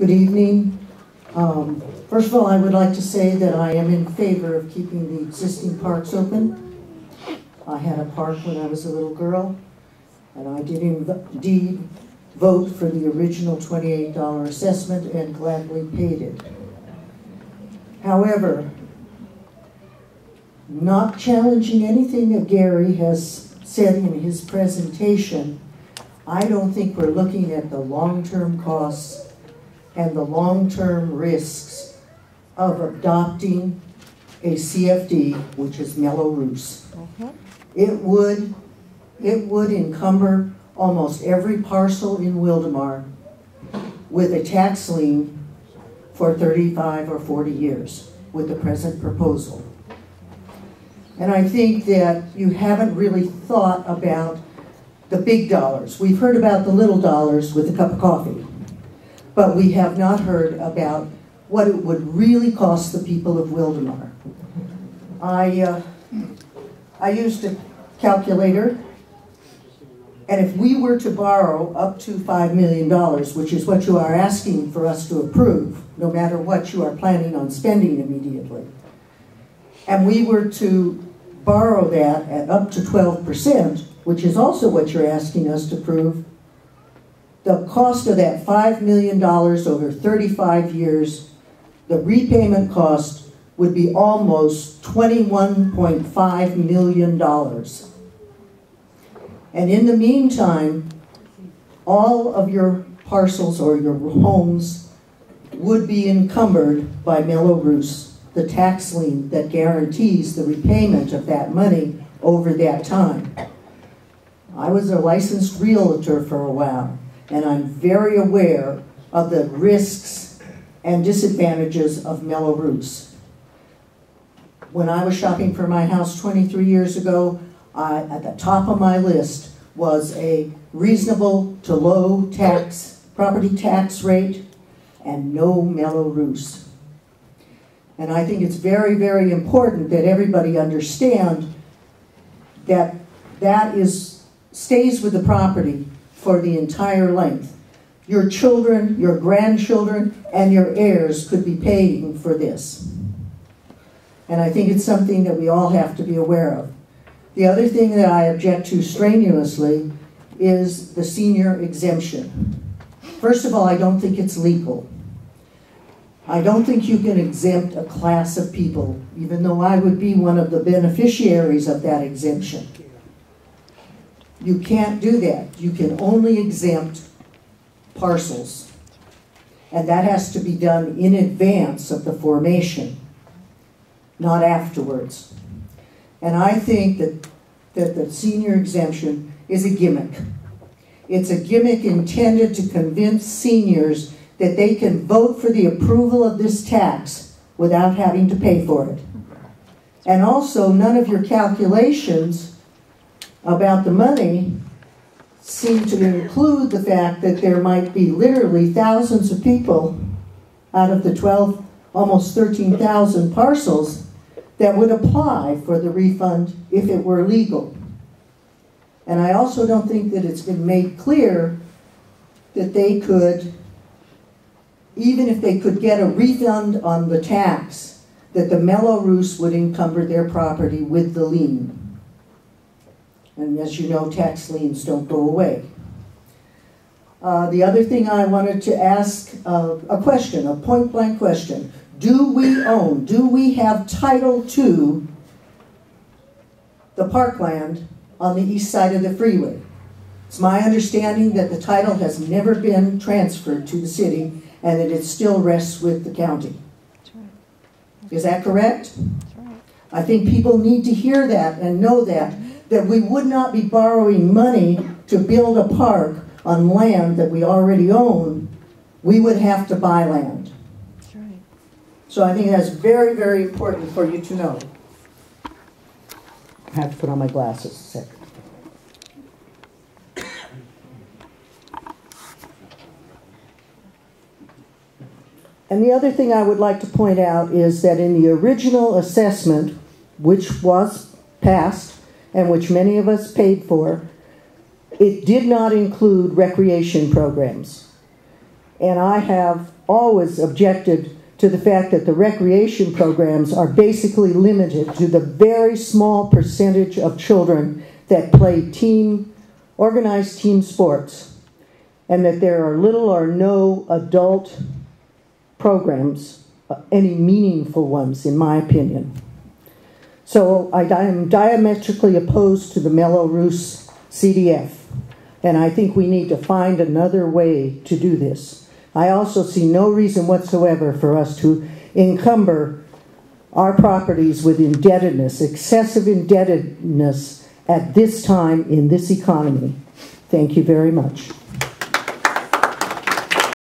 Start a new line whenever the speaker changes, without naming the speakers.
Good evening. First of all, I would like to say that I am in favor of keeping the existing parks open. I had a park when I was a little girl, and I did indeed vote for the original $28 assessment and gladly paid it. However, not challenging anything that Gary has said in his presentation, I don't think we're looking at the long-term costs and the long-term risks of adopting a CFD, which is Mello-Roos. It would encumber almost every parcel in Wildemar with a tax lien for 35 or 40 years with the present proposal. And I think that you haven't really thought about the big dollars. We've heard about the little dollars with a cup of coffee, but we have not heard about what it would really cost the people of Wildemar. I used a calculator, and if we were to borrow up to $5 million, which is what you are asking for us to approve, no matter what you are planning on spending immediately, and we were to borrow that at up to 12%, which is also what you're asking us to prove, the cost of that $5 million over 35 years, the repayment cost would be almost $21.5 million. And in the meantime, all of your parcels or your homes would be encumbered by Mello-Roos, the tax lien that guarantees the repayment of that money over that time. I was a licensed realtor for a while, and I'm very aware of the risks and disadvantages of Mello-Roos. When I was shopping for my house 23 years ago, at the top of my list was a reasonable to low property tax rate and no Mello-Roos. And I think it's very, very important that everybody understand that that stays with the property for the entire length. Your children, your grandchildren, and your heirs could be paying for this. And I think it's something that we all have to be aware of. The other thing that I object to strenuously is the senior exemption. First of all, I don't think it's legal. I don't think you can exempt a class of people, even though I would be one of the beneficiaries of that exemption. You can't do that. You can only exempt parcels. And that has to be done in advance of the formation, not afterwards. And I think that the senior exemption is a gimmick. It's a gimmick intended to convince seniors that they can vote for the approval of this tax without having to pay for it. And also, none of your calculations about the money seem to include the fact that there might be literally thousands of people out of the almost 13,000 parcels that would apply for the refund if it were legal. And I also don't think that it's been made clear that they could, even if they could get a refund on the tax, that the Mello-Roos would encumber their property with the lien. And as you know, tax liens don't go away. The other thing I wanted to ask, a question, a point-blank question. Do we have title to the parkland on the east side of the freeway? It's my understanding that the title has never been transferred to the city and that it still rests with the county. That's right. Is that correct? That's right. I think people need to hear that and know that we would not be borrowing money to build a park on land that we already own. We would have to buy land. So I think that's very, very important for you to know. I have to put on my glasses a second. And the other thing I would like to point out is that in the original assessment, which was passed and which many of us paid for, it did not include recreation programs. And I have always objected to the fact that the recreation programs are basically limited to the very small percentage of children that play organized team sports, and that there are little or no adult programs, any meaningful ones, in my opinion. So I am diametrically opposed to the Mello-Roos CDF, and I think we need to find another way to do this. I also see no reason whatsoever for us to encumber our properties with indebtedness, excessive indebtedness, at this time in this economy. Thank you very much.